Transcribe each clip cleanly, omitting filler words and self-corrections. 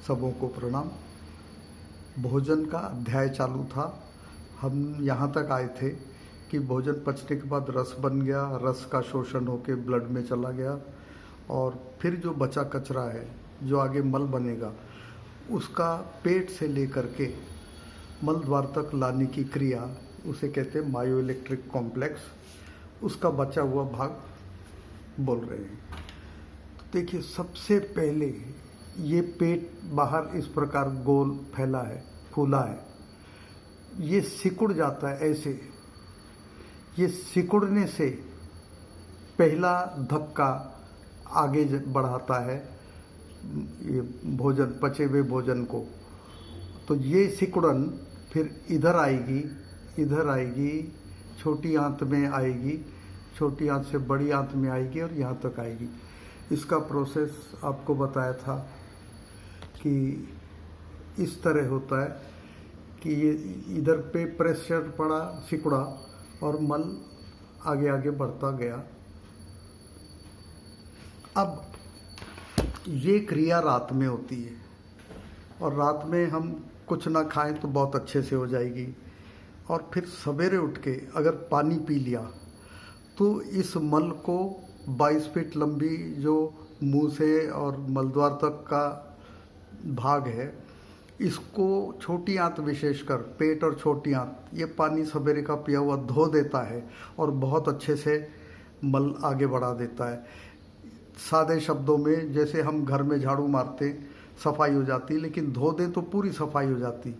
सबों को प्रणाम। भोजन का अध्याय चालू था। हम यहाँ तक आए थे कि भोजन पचने के बाद रस बन गया, रस का शोषण होकर ब्लड में चला गया और फिर जो बचा कचरा है, जो आगे मल बनेगा, उसका पेट से लेकर के मल द्वार तक लाने की क्रिया, उसे कहते हैं मायो इलेक्ट्रिक कॉम्प्लेक्स। उसका बचा हुआ भाग बोल रहे हैं। तो देखिए, सबसे पहले ये पेट बाहर इस प्रकार गोल फैला है, फूला है, ये सिकुड़ जाता है ऐसे। ये सिकुड़ने से पहला धक्का आगे बढ़ाता है ये भोजन, पचे हुए भोजन को। तो ये सिकुड़न फिर इधर आएगी, छोटी आंत में आएगी, छोटी आंत से बड़ी आंत में आएगी और यहाँ तक आएगी। इसका प्रोसेस आपको बताया था कि इस तरह होता है कि ये इधर पे प्रेशर पड़ा, सिकुड़ा और मल आगे आगे बढ़ता गया। अब ये क्रिया रात में होती है और रात में हम कुछ ना खाएं तो बहुत अच्छे से हो जाएगी। और फिर सवेरे उठ के अगर पानी पी लिया तो इस मल को 22 फीट लंबी जो मुंह से और मलद्वार तक का भाग है, इसको छोटी आंत, विशेषकर पेट और छोटी आंत, ये पानी सवेरे का पिया हुआ धो देता है और बहुत अच्छे से मल आगे बढ़ा देता है। सादे शब्दों में, जैसे हम घर में झाड़ू मारते सफाई हो जाती, लेकिन धो दें तो पूरी सफाई हो जाती।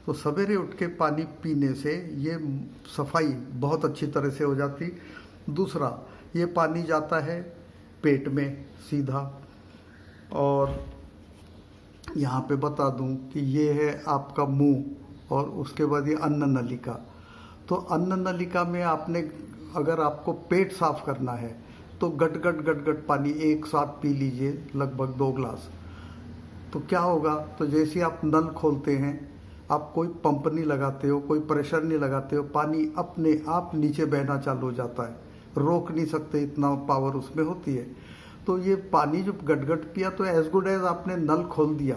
तो सवेरे उठ के पानी पीने से ये सफाई बहुत अच्छी तरह से हो जाती। दूसरा, ये पानी जाता है पेट में सीधा। और यहाँ पे बता दूं कि ये है आपका मुंह और उसके बाद ये अन्न नलिका। तो अन्न नलिका में आपने, अगर आपको पेट साफ करना है तो गट गट पानी एक साथ पी लीजिए, लगभग 2 गिलास। तो क्या होगा, तो जैसे आप नल खोलते हैं, आप कोई पंप नहीं लगाते हो, कोई प्रेशर नहीं लगाते हो, पानी अपने आप नीचे बहना चालू हो जाता है। रोक नहीं सकते, इतना पावर उसमें होती है। तो ये पानी जो गट पिया तो एज गुड एज आपने नल खोल दिया,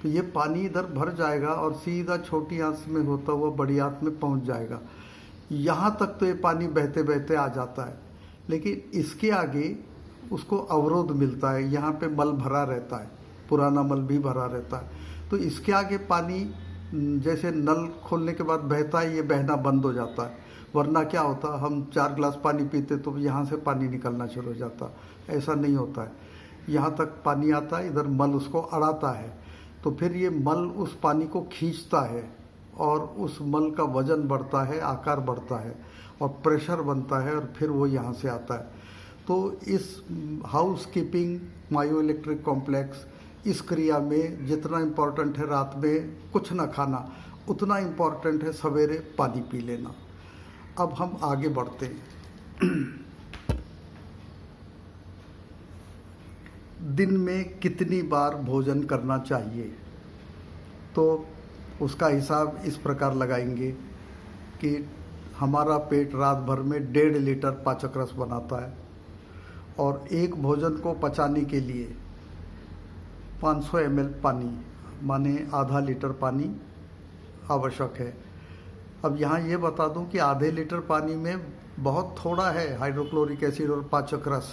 तो ये पानी इधर भर जाएगा और सीधा छोटी आंत में होता हुआ बड़ी आंत में पहुंच जाएगा। यहाँ तक तो ये पानी बहते बहते आ जाता है, लेकिन इसके आगे उसको अवरोध मिलता है। यहाँ पे मल भरा रहता है, पुराना मल भी भरा रहता है। तो इसके आगे पानी जैसे नल खोलने के बाद बहता है, ये बहना बंद हो जाता है। वरना क्या होता, हम 4 गिलास पानी पीते तो यहाँ से पानी निकलना शुरू हो जाता। ऐसा नहीं होता है, यहाँ तक पानी आता है, इधर मल उसको अड़ाता है। तो फिर ये मल उस पानी को खींचता है और उस मल का वजन बढ़ता है, आकार बढ़ता है और प्रेशर बनता है और फिर वो यहाँ से आता है। तो इस हाउस कीपिंग मायो इलेक्ट्रिक कॉम्प्लेक्स, इस क्रिया में जितना इम्पोर्टेंट है रात में कुछ ना खाना, उतना इम्पोर्टेंट है सवेरे पानी पी लेना। अब हम आगे बढ़ते हैं। दिन में कितनी बार भोजन करना चाहिए, तो उसका हिसाब इस प्रकार लगाएंगे कि हमारा पेट रात भर में 1.5 लीटर पाचक रस बनाता है और एक भोजन को पचाने के लिए 500 ml पानी, माने आधा लीटर पानी आवश्यक है। अब यहाँ ये बता दूं कि आधे लीटर पानी में बहुत थोड़ा है हाइड्रोक्लोरिक एसिड और पाचक रस,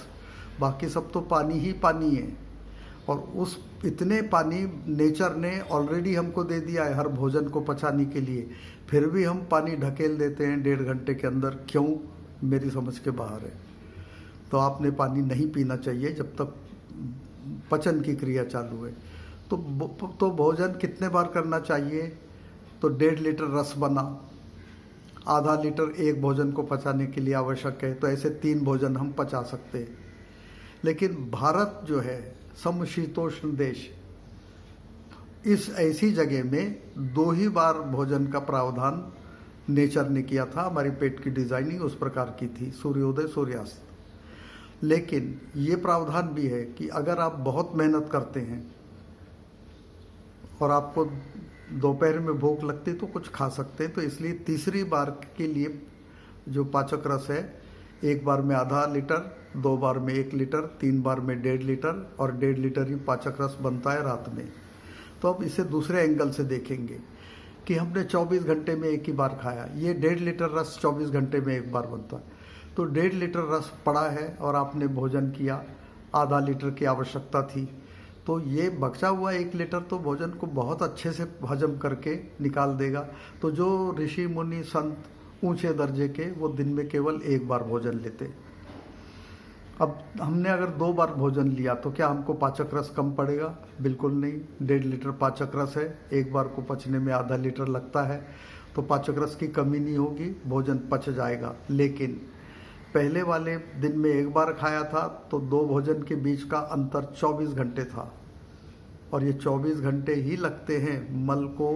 बाकी सब तो पानी ही पानी है। और उस इतने पानी नेचर ने ऑलरेडी हमको दे दिया है हर भोजन को पचाने के लिए, फिर भी हम पानी ढकेल देते हैं 1.5 घंटे के अंदर। क्यों, मेरी समझ के बाहर है। तो आपने पानी नहीं पीना चाहिए जब तक पचन की क्रिया चालू है। तो भोजन कितने बार करना चाहिए, तो 1.5 लीटर रस बना, आधा लीटर एक भोजन को पचाने के लिए आवश्यक है। तो ऐसे 3 भोजन हम पचा सकते हैं। लेकिन भारत जो है समशीतोष्ण देश, इस ऐसी जगह में 2 ही बार भोजन का प्रावधान नेचर ने किया था। हमारी पेट की डिजाइनिंग उस प्रकार की थी, सूर्योदय सूर्यास्त। लेकिन ये प्रावधान भी है कि अगर आप बहुत मेहनत करते हैं और आपको दोपहर में भूख लगती तो कुछ खा सकते हैं। तो इसलिए तीसरी बार के लिए जो पाचक रस है, 1 बार में आधा लीटर, 2 बार में 1 लीटर, 3 बार में 1.5 लीटर और 1.5 लीटर ही पाचक रस बनता है रात में। तो अब इसे दूसरे एंगल से देखेंगे कि हमने 24 घंटे में एक ही बार खाया, ये 1.5 लीटर रस 24 घंटे में एक बार बनता है। तो 1.5 लीटर रस पड़ा है और आपने भोजन किया, आधा लीटर की आवश्यकता थी, तो ये बचा हुआ 1 लीटर तो भोजन को बहुत अच्छे से हजम करके निकाल देगा। तो जो ऋषि मुनि संत ऊंचे दर्जे के, वो दिन में केवल एक बार भोजन लेते। अब हमने अगर 2 बार भोजन लिया तो क्या हमको पाचक रस कम पड़ेगा? बिल्कुल नहीं। 1.5 लीटर पाचक रस है, एक बार को पचने में आधा लीटर लगता है, तो पाचक रस की कमी नहीं होगी, भोजन पच जाएगा। लेकिन पहले वाले दिन में एक बार खाया था तो 2 भोजन के बीच का अंतर 24 घंटे था, और ये 24 घंटे ही लगते हैं मल को,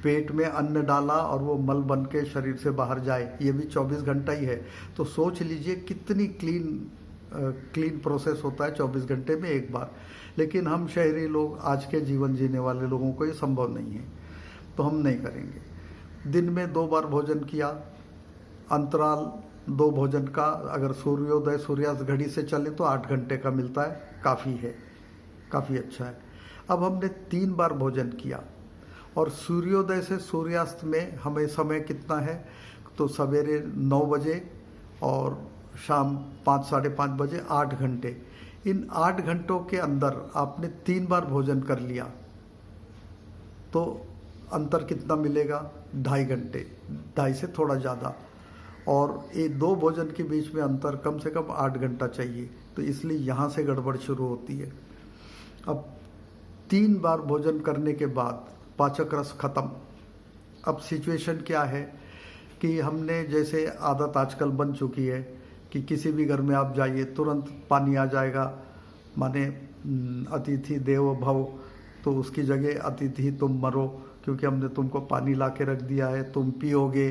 पेट में अन्न डाला और वो मल बन के शरीर से बाहर जाए, ये भी 24 घंटा ही है। तो सोच लीजिए कितनी क्लीन प्रोसेस होता है 24 घंटे में एक बार। लेकिन हम शहरी लोग, आज के जीवन जीने वाले लोगों को ये संभव नहीं है, तो हम नहीं करेंगे। दिन में 2 बार भोजन किया, अंतराल 2 भोजन का अगर सूर्योदय सूर्यास्त घड़ी से चले तो 8 घंटे का मिलता है, काफ़ी है, काफ़ी अच्छा है। अब हमने 3 बार भोजन किया और सूर्योदय से सूर्यास्त में हमें समय कितना है? तो सवेरे 9 बजे और शाम 5 साढ़े 5 बजे, 8 घंटे। इन 8 घंटों के अंदर आपने 3 बार भोजन कर लिया तो अंतर कितना मिलेगा? 2.5 घंटे, 2.5 से थोड़ा ज़्यादा। और ये 2 भोजन के बीच में अंतर कम से कम 8 घंटा चाहिए, तो इसलिए यहाँ से गड़बड़ शुरू होती है। अब 3 बार भोजन करने के बाद पाचक रस खत्म। अब सिचुएशन क्या है कि हमने, जैसे आदत आजकल बन चुकी है कि किसी भी घर में आप जाइए तुरंत पानी आ जाएगा, माने अतिथि देवो भव, तो उसकी जगह अतिथि तुम मरो, क्योंकि हमने तुमको पानी ला के रख दिया है, तुम पियोगे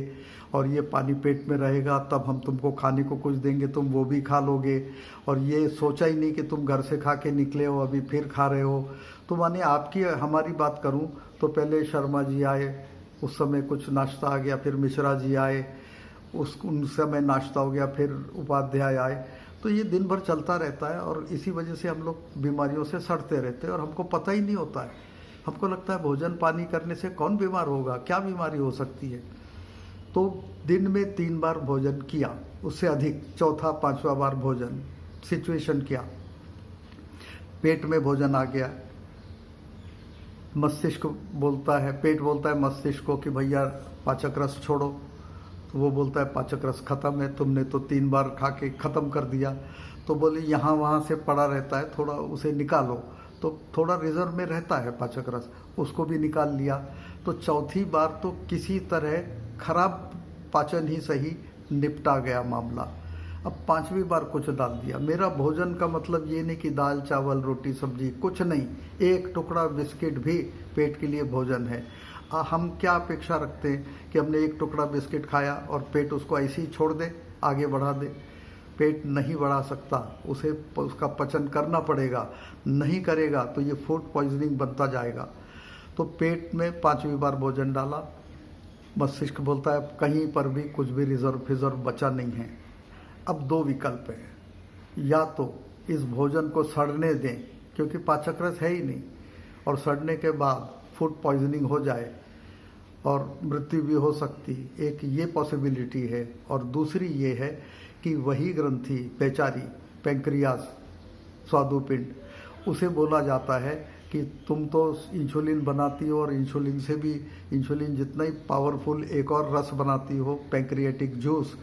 और ये पानी पेट में रहेगा, तब हम तुमको खाने को कुछ देंगे, तुम वो भी खा लोगे, और ये सोचा ही नहीं कि तुम घर से खा के निकले हो, अभी फिर खा रहे हो। तो माने आपकी हमारी बात करूं तो पहले शर्मा जी आए, उस समय कुछ नाश्ता आ गया, फिर मिश्रा जी आए, उन समय नाश्ता हो गया, फिर उपाध्याय आए, तो ये दिन भर चलता रहता है और इसी वजह से हम लोग बीमारियों से सड़ते रहते हैं और हमको पता ही नहीं होता है। हमको लगता है भोजन पानी करने से कौन बीमार होगा, क्या बीमारी हो सकती है। तो दिन में 3 बार भोजन किया, उससे अधिक 4था 5वां बार भोजन, सिचुएशन क्या? पेट में भोजन आ गया, मस्तिष्क बोलता है, पेट बोलता है मस्तिष्क को कि भैया पाचक रस छोड़ो, तो वो बोलता है पाचक रस खत्म है, तुमने तो 3 बार खा के ख़त्म कर दिया। तो बोले यहाँ वहाँ से पड़ा रहता है, थोड़ा उसे निकालो, तो थोड़ा रिजर्व में रहता है पाचक रस, उसको भी निकाल लिया। तो चौथी बार तो किसी तरह खराब पाचन ही सही, निपटा गया मामला। अब 5वीं बार कुछ डाल दिया। मेरा भोजन का मतलब ये नहीं कि दाल चावल रोटी सब्जी, कुछ नहीं, एक टुकड़ा बिस्किट भी पेट के लिए भोजन है। हम क्या अपेक्षा रखते हैं कि हमने एक टुकड़ा बिस्किट खाया और पेट उसको ऐसे ही छोड़ दे, आगे बढ़ा दे? पेट नहीं बढ़ा सकता, उसे उसका पचन करना पड़ेगा, नहीं करेगा तो ये फूड पॉइजनिंग बनता जाएगा। तो पेट में 5वीं बार भोजन डाला, मस्तिष्क बोलता है कहीं पर भी कुछ भी रिजर्व फिजर्व बचा नहीं है। अब 2 विकल्प हैं, या तो इस भोजन को सड़ने दें क्योंकि पाचक रस है ही नहीं, और सड़ने के बाद फूड पॉइजनिंग हो जाए और मृत्यु भी हो सकती, एक ये पॉसिबिलिटी है। और दूसरी ये है कि वही ग्रंथि पेचारी, पैंक्रियास, स्वादुपिंड, उसे बोला जाता है कि तुम तो इंसुलिन बनाती हो और इंसुलिन से भी, इंसुलिन जितना ही पावरफुल एक और रस बनाती हो, पैंक्रियाटिक जूस,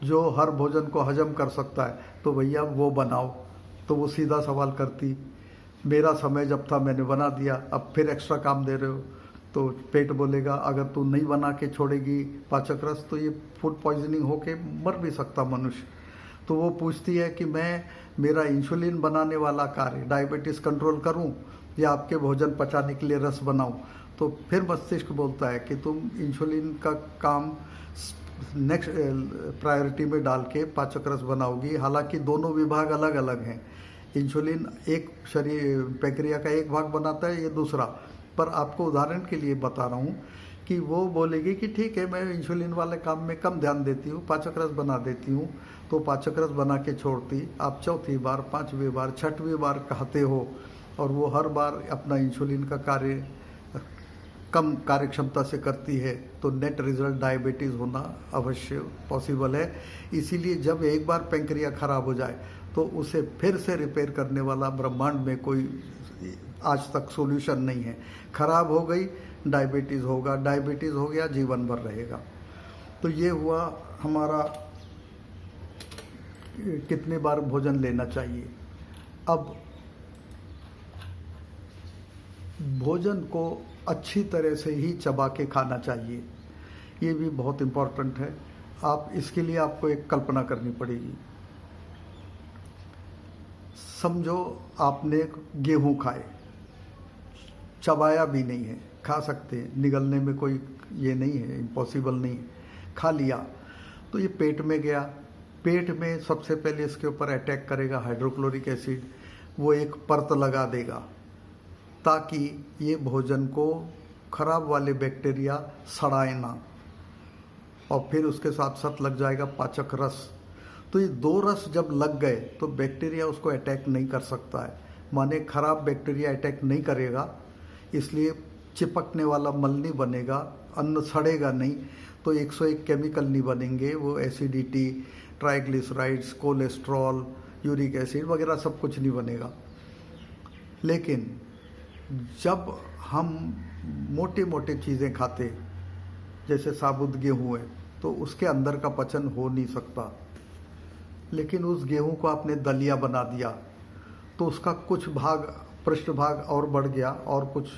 जो हर भोजन को हजम कर सकता है, तो भैया वो बनाओ। तो वो सीधा सवाल करती, मेरा समय जब था मैंने बना दिया, अब फिर एक्स्ट्रा काम दे रहे हो। तो पेट बोलेगा अगर तू नहीं बना के छोड़ेगी पाचक रस तो ये फूड पॉइजनिंग होके मर भी सकता मनुष्य। तो वो पूछती है कि मैं मेरा इंसुलिन बनाने वाला कार्य, डायबिटीज कंट्रोल करूं या आपके भोजन पचाने के लिए रस बनाऊं? तो फिर मस्तिष्क बोलता है कि तुम इंसुलिन का काम नेक्स्ट प्रायोरिटी में डाल के पाचक रस बनाओगी। हालांकि दोनों विभाग अलग अलग हैं, इंसुलिन एक शरीर प्रक्रिया का एक भाग बनाता है, ये दूसरा। पर आपको उदाहरण के लिए बता रहा हूँ कि वो बोलेगी कि ठीक है मैं इंसुलिन वाले काम में कम ध्यान देती हूँ, पाचक रस बना देती हूँ, तो पाचक रस बना के छोड़ती। आप 4थी बार, 5वीं बार, 6वीं बार कहते हो और वो हर बार अपना इंसुलिन का कार्य कम कार्यक्षमता से करती है, तो नेट रिजल्ट डायबिटीज़ होना अवश्य पॉसिबल है। इसीलिए जब एक बार पैंक्रिया खराब हो जाए तो उसे फिर से रिपेयर करने वाला ब्रह्मांड में कोई आज तक सॉल्यूशन नहीं है। खराब हो गई डायबिटीज़ होगा, डायबिटीज़ हो गया जीवन भर रहेगा। तो ये हुआ हमारा कितने बार भोजन लेना चाहिए। अब भोजन को अच्छी तरह से ही चबा के खाना चाहिए, ये भी बहुत इम्पोर्टेंट है। आप इसके लिए आपको एक कल्पना करनी पड़ेगी। समझो आपने गेहूं खाए, चबाया भी नहीं है, खा सकते हैं, निगलने में कोई ये नहीं है, इम्पॉसिबल नहीं है, खा लिया तो ये पेट में गया। पेट में सबसे पहले इसके ऊपर अटैक करेगा हाइड्रोक्लोरिक एसिड, वो एक परत लगा देगा ताकि ये भोजन को खराब वाले बैक्टीरिया सड़ाए ना, और फिर उसके साथ साथ लग जाएगा पाचक रस। तो ये दो रस जब लग गए तो बैक्टीरिया उसको अटैक नहीं कर सकता है, माने खराब बैक्टीरिया अटैक नहीं करेगा, इसलिए चिपकने वाला मल नहीं बनेगा, अन्न सड़ेगा नहीं, तो 101 केमिकल नहीं बनेंगे, वो acidity, triglycerides, cholesterol, uric acid वगैरह सब कुछ नहीं बनेगा। लेकिन जब हम मोटे मोटे चीज़ें खाते, जैसे साबुत गेहूँ है, तो उसके अंदर का पचन हो नहीं सकता। लेकिन उस गेहूं को आपने दलिया बना दिया तो उसका कुछ भाग, पृष्ठभाग और बढ़ गया, और कुछ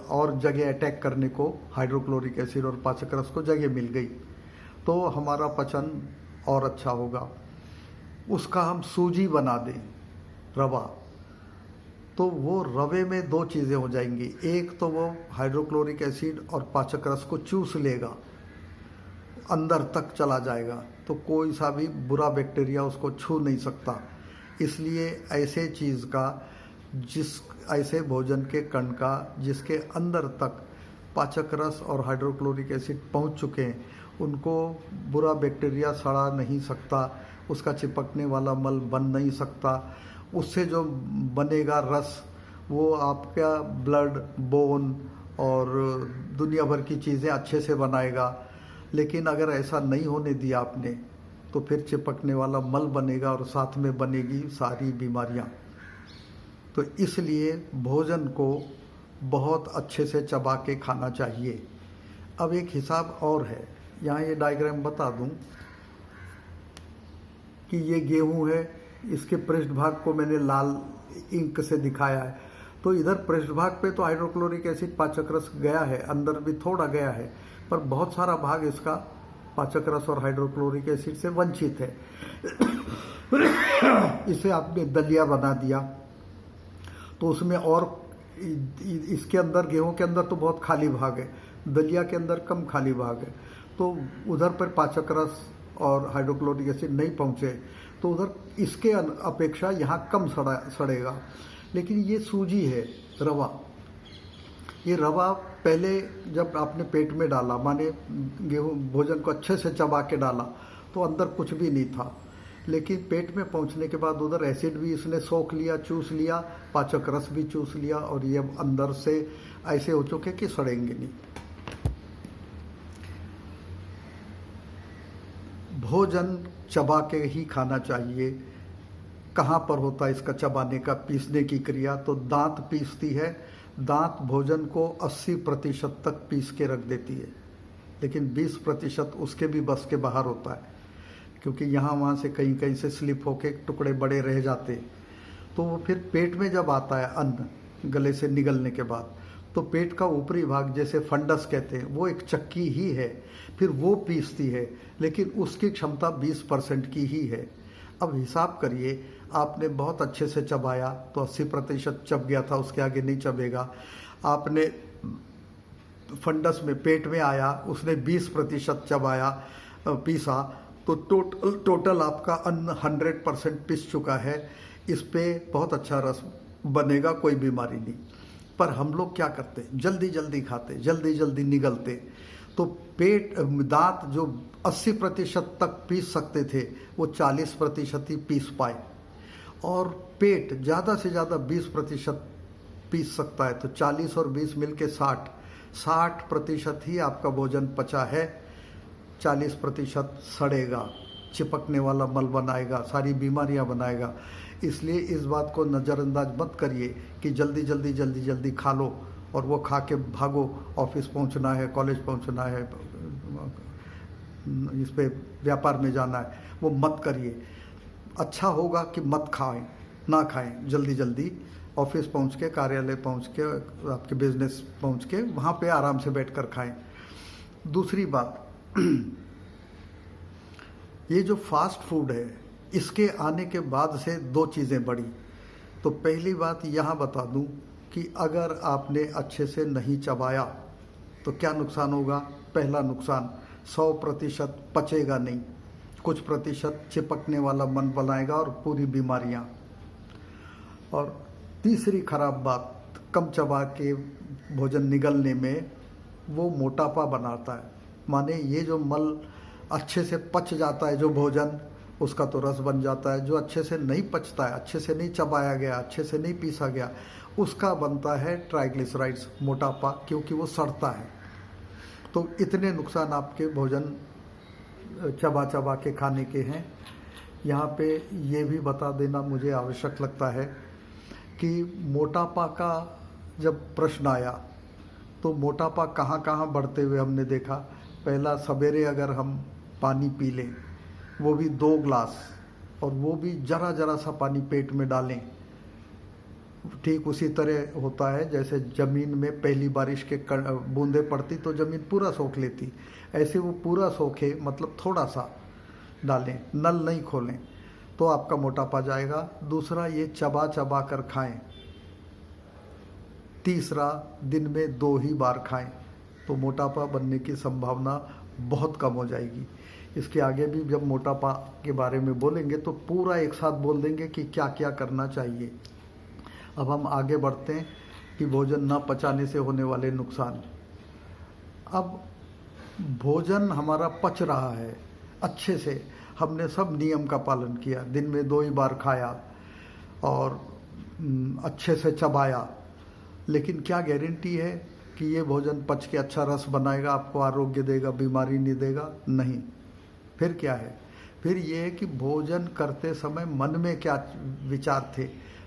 और जगह अटैक करने को हाइड्रोक्लोरिक एसिड और पाचक रस को जगह मिल गई, तो हमारा पचन और अच्छा होगा। उसका हम सूजी बना दें, रवा, तो वो रवे में दो चीज़ें हो जाएंगी। एक तो वो हाइड्रोक्लोरिक एसिड और पाचक रस को चूस लेगा, अंदर तक चला जाएगा, तो कोई सा भी बुरा बैक्टीरिया उसको छू नहीं सकता। इसलिए ऐसे चीज़ का, ऐसे भोजन के कण का जिसके अंदर तक पाचक रस और हाइड्रोक्लोरिक एसिड पहुंच चुके हैं, उनको बुरा बैक्टीरिया सड़ा नहीं सकता, उसका चिपकने वाला मल बन नहीं सकता। उससे जो बनेगा रस वो आपका ब्लड, बोन और दुनिया भर की चीज़ें अच्छे से बनाएगा। लेकिन अगर ऐसा नहीं होने दिया आपने, तो फिर चिपकने वाला मल बनेगा और साथ में बनेगी सारी बीमारियां। तो इसलिए भोजन को बहुत अच्छे से चबा के खाना चाहिए। अब एक हिसाब और है, यहाँ ये डायग्राम बता दूं कि ये गेहूं है, इसके पृष्ठभाग को मैंने लाल इंक से दिखाया है। तो इधर पृष्ठभाग पे तो हाइड्रोक्लोरिक एसिड, पाचक रस गया है, अंदर भी थोड़ा गया है, पर बहुत सारा भाग इसका पाचक रस और हाइड्रोक्लोरिक एसिड से वंचित है। इसे आपने दलिया बना दिया तो उसमें और इसके अंदर, गेहूं के अंदर तो बहुत खाली भाग है, दलिया के अंदर कम खाली भाग है, तो उधर पर पाचक रस और हाइड्रोक्लोरिक एसिड नहीं पहुंचे, तो उधर इसके अपेक्षा यहाँ कम सड़ेगा। लेकिन ये सूजी है, रवा, ये रवा पहले जब आपने पेट में डाला, माने गेहूं भोजन को अच्छे से चबा के डाला, तो अंदर कुछ भी नहीं था। लेकिन पेट में पहुंचने के बाद उधर एसिड भी इसने सोख लिया, चूस लिया, पाचक रस भी चूस लिया, और ये अब अंदर से ऐसे हो चुके कि सड़ेंगे नहीं। भोजन चबा के ही खाना चाहिए। कहाँ पर होता है इसका चबाने का, पीसने की क्रिया? तो दांत पीसती है। दांत भोजन को 80% तक पीस के रख देती है, लेकिन 20% उसके भी बस के बाहर होता है, क्योंकि यहाँ वहाँ से कहीं कहीं से स्लिप होके टुकड़े बड़े रह जाते। तो वो फिर पेट में जब आता है अन्न गले से निगलने के बाद, तो पेट का ऊपरी भाग, जैसे फंडस कहते हैं, वो एक चक्की ही है, फिर वो पीसती है, लेकिन उसकी क्षमता 20% की ही है। अब हिसाब करिए, आपने बहुत अच्छे से चबाया तो 80% चब गया था, उसके आगे नहीं चबेगा। आपने फंडस में, पेट में आया, उसने 20% चबाया, पीसा, तो टोटल आपका अन्न 100% पिस चुका है। इस पे बहुत अच्छा रस बनेगा, कोई बीमारी नहीं। पर हम लोग क्या करते, जल्दी जल्दी खाते, जल्दी जल्दी निगलते, तो पेट, दांत जो 80% तक पीस सकते थे, वो 40% ही पीस पाए, और पेट ज़्यादा से ज़्यादा 20% पीस सकता है। तो 40 और 20 मिलके 60% ही आपका भोजन पचा है, 40% सड़ेगा, चिपकने वाला मल बनाएगा, सारी बीमारियां बनाएगा। इसलिए इस बात को नज़रअंदाज मत करिए कि जल्दी खा लो और वो खा के भागो, ऑफिस पहुंचना है, कॉलेज पहुंचना है, इस पे व्यापार में जाना है, वो मत करिए। अच्छा होगा कि मत खाएं, ना खाएं, जल्दी ऑफिस पहुंच के, कार्यालय पहुंच के, आपके बिजनेस पहुंच के वहाँ पे आराम से बैठकर खाएं। दूसरी बात, ये जो फास्ट फूड है, इसके आने के बाद से 2 चीज़ें बढ़ी। तो पहली बात यहाँ बता दूँ कि अगर आपने अच्छे से नहीं चबाया तो क्या नुकसान होगा। पहला नुकसान, 100% पचेगा नहीं, कुछ प्रतिशत चिपकने वाला मन बनाएगा और पूरी बीमारियाँ। और तीसरी खराब बात, कम चबा के भोजन निगलने में वो मोटापा बनाता है। माने ये जो मल अच्छे से पच जाता है, जो भोजन, उसका तो रस बन जाता है। जो अच्छे से नहीं पचता है, अच्छे से नहीं चबाया गया, अच्छे से नहीं पीसा गया, उसका बनता है ट्राइग्लिसराइड्स, मोटापा, क्योंकि वो सड़ता है। तो इतने नुकसान आपके भोजन चबा के खाने के हैं। यहाँ पे ये भी बता देना मुझे आवश्यक लगता है कि मोटापा का जब प्रश्न आया तो मोटापा कहाँ कहाँ बढ़ते हुए हमने देखा। पहला, सवेरे अगर हम पानी पी लें, वो भी 2 ग्लास, और वो भी जरा सा पानी पेट में डालें, ठीक उसी तरह होता है जैसे ज़मीन में पहली बारिश के बूंदें पड़ती तो ज़मीन पूरा सोख लेती, ऐसे वो पूरा सोखे, मतलब थोड़ा सा डालें, नल नहीं खोलें, तो आपका मोटापा जाएगा। दूसरा, ये चबा कर खाएं। तीसरा, दिन में 2 ही बार खाएं, तो मोटापा बनने की संभावना बहुत कम हो जाएगी। इसके आगे भी जब मोटापा के बारे में बोलेंगे तो पूरा एक साथ बोल देंगे कि क्या क्या करना चाहिए। अब हम आगे बढ़ते हैं कि भोजन न पचाने से होने वाले नुकसान। अब भोजन हमारा पच रहा है अच्छे से, हमने सब नियम का पालन किया, दिन में 2 ही बार खाया और अच्छे से चबाया, लेकिन क्या गारंटी है कि ये भोजन पच के अच्छा रस बनाएगा, आपको आरोग्य देगा, बीमारी नहीं देगा? नहीं। फिर क्या है? फिर ये है कि भोजन करते समय मन में क्या विचार थे।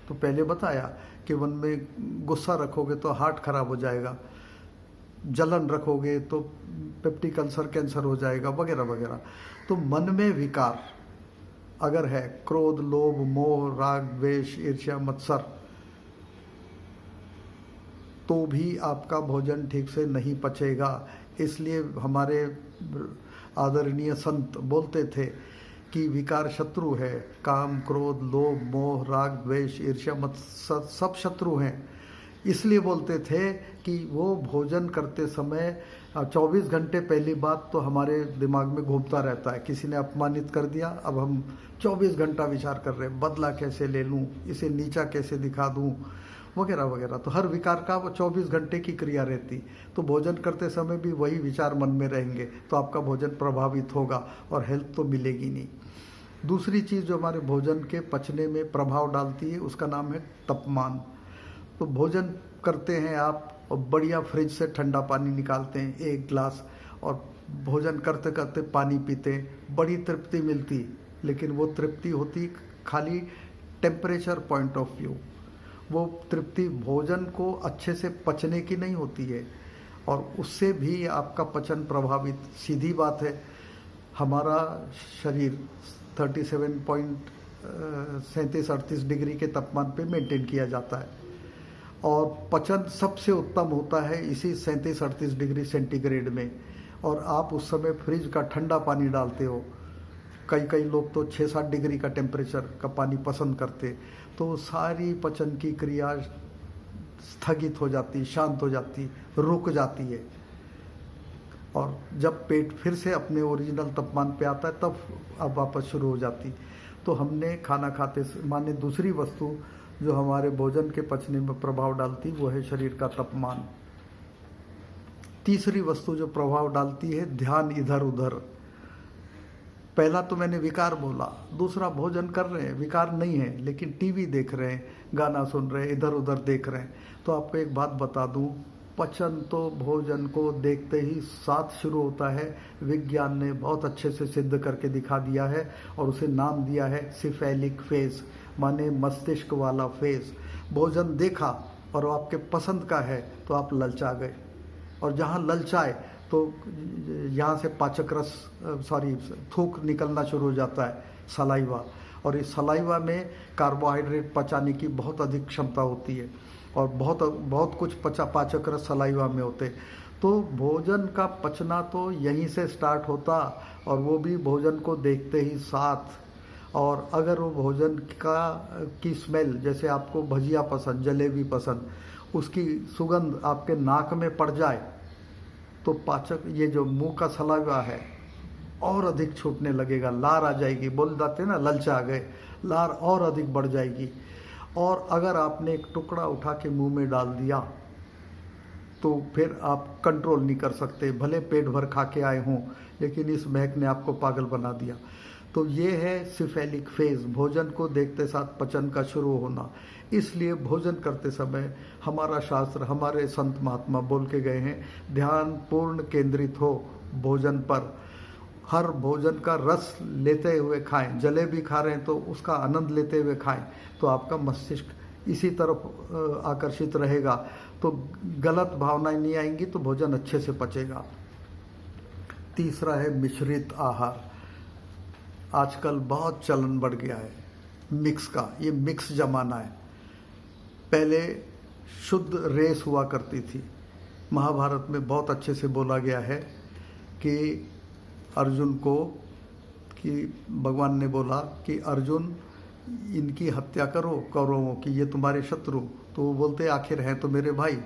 तो पहले बताया कि मन में गुस्सा रखोगे तो हार्ट खराब हो जाएगा, जलन रखोगे तो पेप्टिक अल्सर, कैंसर हो जाएगा, वगैरह वगैरह। तो मन में विकार अगर है, क्रोध, लोभ, मोह, राग, द्वेष, ईर्ष्या, मत्सर, तो भी आपका भोजन ठीक से नहीं पचेगा। इसलिए हमारे आदरणीय संत बोलते थे कि विकार शत्रु है, काम, क्रोध, लोभ, मोह, राग, द्वेष, ईर्ष्या, मत्सर सब शत्रु हैं। इसलिए बोलते थे कि वो भोजन करते समय 24 घंटे, पहली बात तो हमारे दिमाग में घूमता रहता है, किसी ने अपमानित कर दिया, अब हम 24 घंटा विचार कर रहे हैं, बदला कैसे ले लूँ, इसे नीचा कैसे दिखा दूँ, वगैरह वगैरह। तो हर विकार का वो 24 घंटे की क्रिया रहती। तो भोजन करते समय भी वही विचार मन में रहेंगे, तो आपका भोजन प्रभावित होगा और हेल्थ तो मिलेगी नहीं। दूसरी चीज़ जो हमारे भोजन के पचने में प्रभाव डालती है, उसका नाम है तापमान। तो भोजन करते हैं आप और बढ़िया फ्रिज से ठंडा पानी निकालते हैं 1 गिलास, और भोजन करते करते पानी पीते हैं, बड़ी तृप्ति मिलती, लेकिन वो तृप्ति होती खाली टेम्परेचर पॉइंट ऑफ व्यू। वो तृप्ति भोजन को अच्छे से पचने की नहीं होती है, और उससे भी आपका पचन प्रभावित। सीधी बात है, हमारा शरीर 37.38 डिग्री के तापमान पे मेंटेन किया जाता है, और पचन सबसे उत्तम होता है इसी 37-38 डिग्री सेंटीग्रेड में। और आप उस समय फ्रिज का ठंडा पानी डालते हो, कई लोग तो 6-7 डिग्री का टेम्परेचर का पानी पसंद करते, तो सारी पचन की क्रिया स्थगित हो जाती, शांत हो जाती, रुक जाती है, और जब पेट फिर से अपने ओरिजिनल तापमान पे आता है तब अब वापस शुरू हो जाती। तो हमने खाना खाते माने दूसरी वस्तु जो हमारे भोजन के पचने में प्रभाव डालती वो है शरीर का तापमान। तीसरी वस्तु जो प्रभाव डालती है ध्यान इधर उधर। पहला तो मैंने विकार बोला, दूसरा भोजन कर रहे हैं, विकार नहीं है, लेकिन टीवी देख रहे हैं, गाना सुन रहे हैं, इधर उधर देख रहे हैं। तो आपको एक बात बता दूं, पचन तो भोजन को देखते ही साथ शुरू होता है। विज्ञान ने बहुत अच्छे से सिद्ध करके दिखा दिया है और उसे नाम दिया है सिफेलिक फेज, माने मस्तिष्क वाला फेज। भोजन देखा और वो आपके पसंद का है तो आप ललचा गए, और जहाँ ललचाए तो यहाँ से पाचक रस थूक निकलना शुरू हो जाता है, सलाइवा। और इस सलाइवा में कार्बोहाइड्रेट पचाने की बहुत अधिक क्षमता होती है और बहुत बहुत कुछ पाचक रस सलाइवा में होते। तो भोजन का पचना तो यहीं से स्टार्ट होता, और वो भी भोजन को देखते ही साथ। और अगर वो भोजन की स्मेल, जैसे आपको भजिया पसंद, जलेबी पसंद, उसकी सुगंध आपके नाक में पड़ जाए तो पाचक, ये जो मुंह का सलाइवा है, और अधिक छूटने लगेगा, लार आ जाएगी। बोल जाते ना, ललचा गए, लार और अधिक बढ़ जाएगी। और अगर आपने एक टुकड़ा उठा के मुंह में डाल दिया तो फिर आप कंट्रोल नहीं कर सकते, भले पेट भर खा के आए हों, लेकिन इस महक ने आपको पागल बना दिया। तो ये है सिफेलिक फेज, भोजन को देखते साथ पचन का शुरू होना। इसलिए भोजन करते समय हमारा शास्त्र, हमारे संत महात्मा बोल के गए हैं, ध्यान पूर्ण केंद्रित हो भोजन पर। हर भोजन का रस लेते हुए खाएं। जलेबी खा रहे हैं तो उसका आनंद लेते हुए खाएं, तो आपका मस्तिष्क इसी तरफ आकर्षित रहेगा, तो गलत भावनाएं नहीं आएंगी, तो भोजन अच्छे से पचेगा। तीसरा है मिश्रित आहार। आजकल बहुत चलन बढ़ गया है मिक्स का, ये मिक्स जमाना है। पहले शुद्ध रेस हुआ करती थी। महाभारत में बहुत अच्छे से बोला गया है कि अर्जुन को, कि भगवान ने बोला कि अर्जुन इनकी हत्या करो कौरवों की, ये तुम्हारे शत्रु। तो वो बोलते आखिर हैं तो मेरे भाई,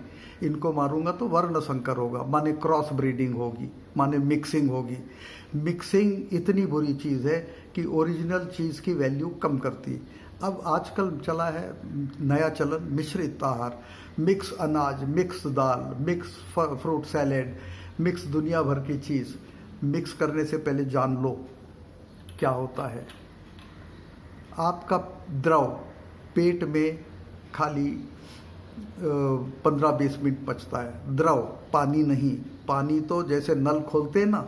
इनको मारूंगा तो वर्ण संकर होगा, माने क्रॉस ब्रीडिंग होगी, माने मिक्सिंग होगी। मिक्सिंग इतनी बुरी चीज़ है कि ओरिजिनल चीज़ की वैल्यू कम करती। अब आजकल चला है नया चलन मिश्रित आहार, मिक्स अनाज, मिक्स दाल, मिक्स फ्रूट सैलेड, मिक्स दुनिया भर की चीज़। मिक्स करने से पहले जान लो क्या होता है। आपका द्रव पेट में खाली 15-20 मिनट पचता है, द्रव, पानी नहीं। पानी तो जैसे नल खोलते ना,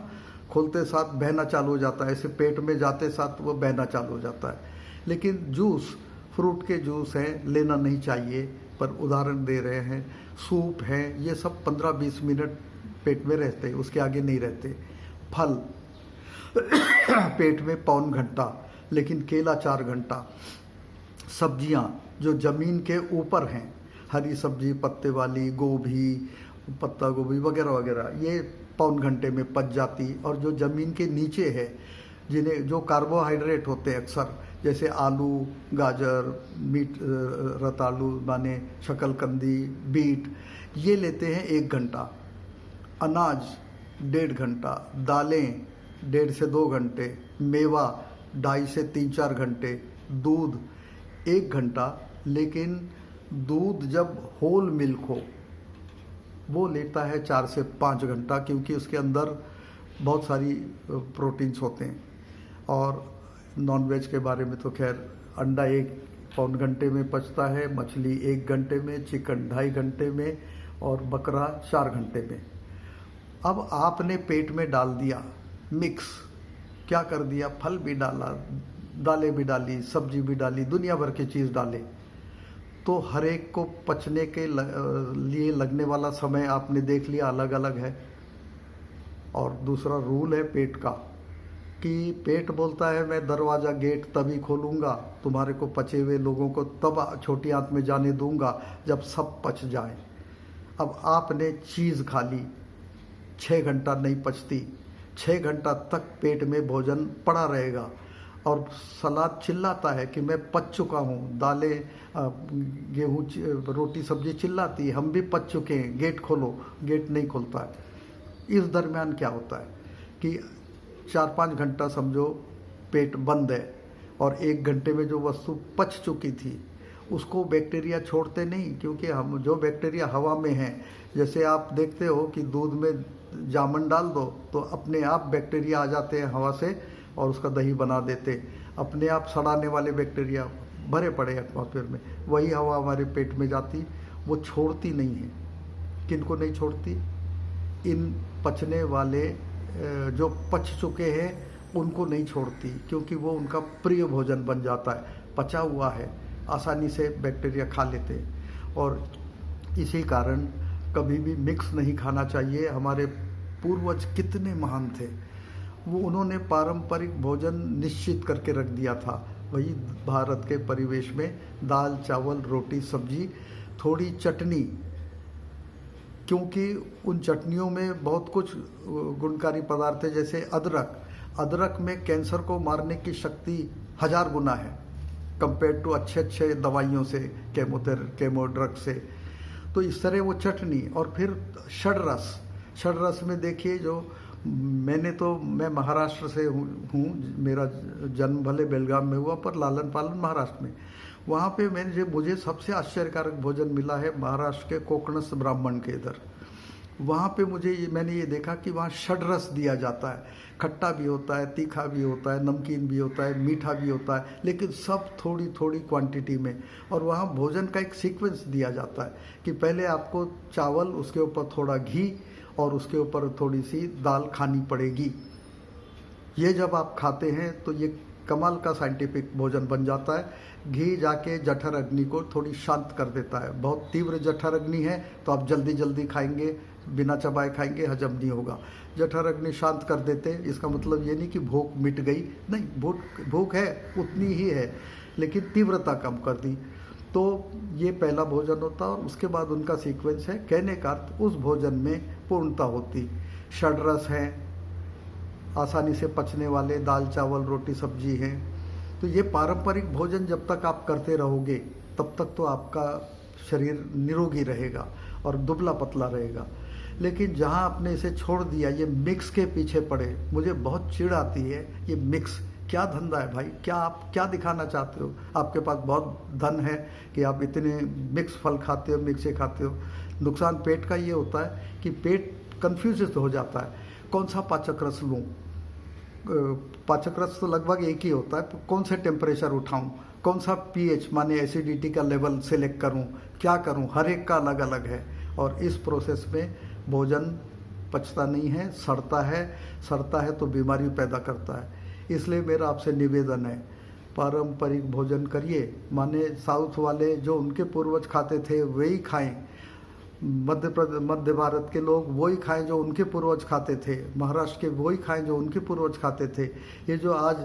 खोलते साथ बहना चालू हो जाता है, ऐसे पेट में जाते साथ वो बहना चालू हो जाता है। लेकिन जूस, फ्रूट के जूस हैं, लेना नहीं चाहिए, पर उदाहरण दे रहे हैं। सूप है, ये सब 15-20 मिनट पेट में रहते हैं, उसके आगे नहीं रहते। फल पेट में 1.25 घंटा, लेकिन केला 4 घंटा। सब्जियां जो जमीन के ऊपर हैं, हरी सब्जी, पत्ते वाली, गोभी, पत्ता गोभी वगैरह वगैरह, ये 1.25 घंटे में पच जाती। और जो जमीन के नीचे है, जिन्हें जो कार्बोहाइड्रेट होते हैं अक्सर, जैसे आलू, गाजर, मीट, रतालू माने शकलकंदी, बीट, ये लेते हैं 1 घंटा। अनाज 1.5 घंटा, दालें 1.5 से 2 घंटे, मेवा 2.5 से 3-4 घंटे, दूध 1 घंटा। लेकिन दूध जब होल मिल्क हो वो लेता है 4 से 5 घंटा, क्योंकि उसके अंदर बहुत सारी प्रोटीन्स होते हैं। और नॉनवेज के बारे में तो खैर, अंडा 1 घंटे में पचता है, मछली 1 घंटे में, चिकन 2.5 घंटे में, और बकरा 4 घंटे में। अब आपने पेट में डाल दिया मिक्स, क्या कर दिया, फल भी डाला, दालें भी डाली, सब्जी भी डाली, दुनिया भर की चीज़ डाले, तो हर एक को पचने के लिए लगने वाला समय आपने देख लिया अलग अलग है। और दूसरा रूल है पेट का, कि पेट बोलता है मैं दरवाज़ा गेट तभी खोलूँगा, तुम्हारे को पचे हुए लोगों को तब छोटी आंत में जाने दूंगा जब सब पच जाए। अब आपने चीज़ खा ली, 6 घंटा नहीं पचती, 6 घंटा तक पेट में भोजन पड़ा रहेगा, और सलाद चिल्लाता है कि मैं पच चुका हूँ, दालें, गेहूँ, रोटी सब्जी चिल्लाती है हम भी पच चुके हैं, गेट खोलो, गेट नहीं खुलता है। इस दरमियान क्या होता है कि 4-5 घंटा समझो पेट बंद है, और 1 घंटे में जो वस्तु पच चुकी थी उसको बैक्टीरिया छोड़ते नहीं, क्योंकि हम जो बैक्टीरिया हवा में हैं, जैसे आप देखते हो कि दूध में जामुन डाल दो तो अपने आप बैक्टीरिया आ जाते हैं हवा से, और उसका दही बना देते। अपने आप सड़ाने वाले बैक्टीरिया भरे पड़े एटमॉस्फेयर में, वही हवा हमारे पेट में जाती, वो छोड़ती नहीं है। किनको नहीं छोड़ती? इन पचने वाले जो पच चुके हैं उनको नहीं छोड़ती, क्योंकि वो उनका प्रिय भोजन बन जाता है, पचा हुआ है, आसानी से बैक्टीरिया खा लेते हैं। और इसी कारण कभी भी मिक्स नहीं खाना चाहिए। हमारे पूर्वज कितने महान थे, वो उन्होंने पारंपरिक भोजन निश्चित करके रख दिया था। वही भारत के परिवेश में दाल चावल रोटी सब्जी थोड़ी चटनी, क्योंकि उन चटनियों में बहुत कुछ गुणकारी पदार्थ है, जैसे अदरक। अदरक में कैंसर को मारने की शक्ति 1000 गुना है कंपेयर टू अच्छे दवाइयों से, केमो ड्रग से। तो इस तरह वो चटनी। और फिर षड्रस। षड्रस में देखिए, जो मैं महाराष्ट्र से हूँ, मेरा जन्म भले बेलगाम में हुआ पर लालन पालन महाराष्ट्र में। वहाँ पे मुझे सबसे आश्चर्यकारक भोजन मिला है महाराष्ट्र के कोकणस ब्राह्मण के इधर। वहाँ पे मैंने ये देखा कि वहाँ षड्रस दिया जाता है, खट्टा भी होता है, तीखा भी होता है, नमकीन भी होता है, मीठा भी होता है, लेकिन सब थोड़ी थोड़ी क्वांटिटी में। और वहाँ भोजन का एक सीक्वेंस दिया जाता है कि पहले आपको चावल, उसके ऊपर थोड़ा घी और उसके ऊपर थोड़ी सी दाल खानी पड़ेगी। ये जब आप खाते हैं तो ये कमाल का साइंटिफिक भोजन बन जाता है। घी जाके जठर अग्नि को थोड़ी शांत कर देता है। बहुत तीव्र जठर अग्नि है तो आप जल्दी जल्दी खाएंगे, बिना चबाए खाएंगे, हजम नहीं होगा। जठर अग्नि शांत कर देते, इसका मतलब ये नहीं कि भूख मिट गई, नहीं, भूख है उतनी ही है, लेकिन तीव्रता कम कर दी। तो ये पहला भोजन होता है और उसके बाद उनका सीक्वेंस है। कहने का अर्थ उस भोजन में पूर्णता होती। षड्रस है, आसानी से पचने वाले दाल चावल रोटी सब्जी हैं। तो ये पारंपरिक भोजन जब तक आप करते रहोगे तब तक तो आपका शरीर निरोगी रहेगा और दुबला पतला रहेगा। लेकिन जहाँ आपने इसे छोड़ दिया, ये मिक्स के पीछे पड़े, मुझे बहुत चिढ़ आती है। ये मिक्स क्या धंधा है भाई? क्या आप क्या दिखाना चाहते हो? आपके पास बहुत धन है कि आप इतने मिक्स फल खाते हो, मिक्स ये खाते हो। नुकसान पेट का ये होता है कि पेट कन्फ्यूज हो जाता है, कौन सा पाचक रस लूँ। पाचक रस तो लगभग एक ही होता है, कौन से टेम्परेचर उठाऊं, कौन सा पीएच माने एसिडिटी का लेवल सेलेक्ट करूं, क्या करूं, हर एक का अलग अलग है। और इस प्रोसेस में भोजन पचता नहीं है, सड़ता है तो बीमारी पैदा करता है। इसलिए मेरा आपसे निवेदन है, पारंपरिक भोजन करिए। माने साउथ वाले जो उनके पूर्वज खाते थे वही खाएं, मध्य भारत के लोग वही खाएं जो उनके पूर्वज खाते थे, महाराष्ट्र के वही खाएं जो उनके पूर्वज खाते थे। ये जो आज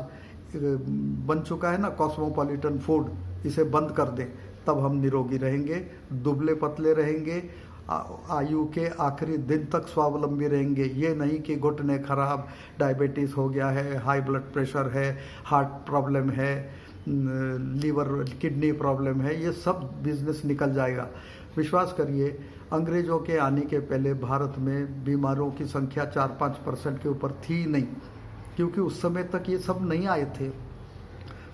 बन चुका है ना कॉस्मोपॉलिटन फूड, इसे बंद कर दें, तब हम निरोगी रहेंगे, दुबले पतले रहेंगे, आयु के आखिरी दिन तक स्वावलंबी रहेंगे। ये नहीं कि घुटने खराब, डायबिटीज़ हो गया है, हाई ब्लड प्रेशर है, हार्ट प्रॉब्लम है, लीवर किडनी प्रॉब्लम है, ये सब बिजनेस निकल जाएगा। विश्वास करिए, अंग्रेज़ों के आने के पहले भारत में बीमारों की संख्या 4-5% के ऊपर थी नहीं, क्योंकि उस समय तक ये सब नहीं आए थे।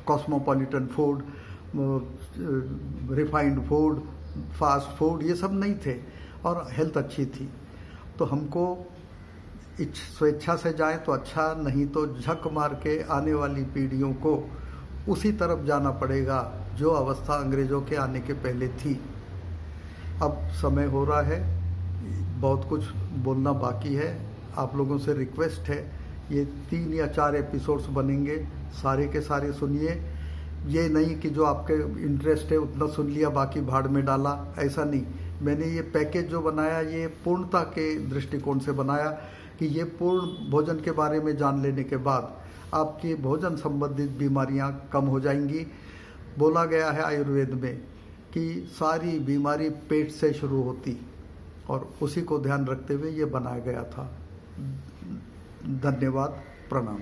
Cosmopolitan food, refined food, fast food, ये सब नहीं थे और हेल्थ अच्छी थी। तो हमको स्वेच्छा से जाए तो अच्छा, नहीं तो झक मार के आने वाली पीढ़ियों को उसी तरफ जाना पड़ेगा जो अवस्था अंग्रेज़ों के आने के पहले थी। अब समय हो रहा है, बहुत कुछ बोलना बाकी है। आप लोगों से रिक्वेस्ट है, ये 3 या 4 एपिसोड्स बनेंगे, सारे के सारे सुनिए। ये नहीं कि जो आपके इंटरेस्ट है उतना सुन लिया, बाकी भाड़ में डाला, ऐसा नहीं। मैंने ये पैकेज जो बनाया, ये पूर्णता के दृष्टिकोण से बनाया कि ये पूर्ण भोजन के बारे में जान लेने के बाद आपकी भोजन संबंधित बीमारियां कम हो जाएंगी। बोला गया है आयुर्वेद में कि सारी बीमारी पेट से शुरू होती, और उसी को ध्यान रखते हुए ये बनाया गया था। धन्यवाद, प्रणाम।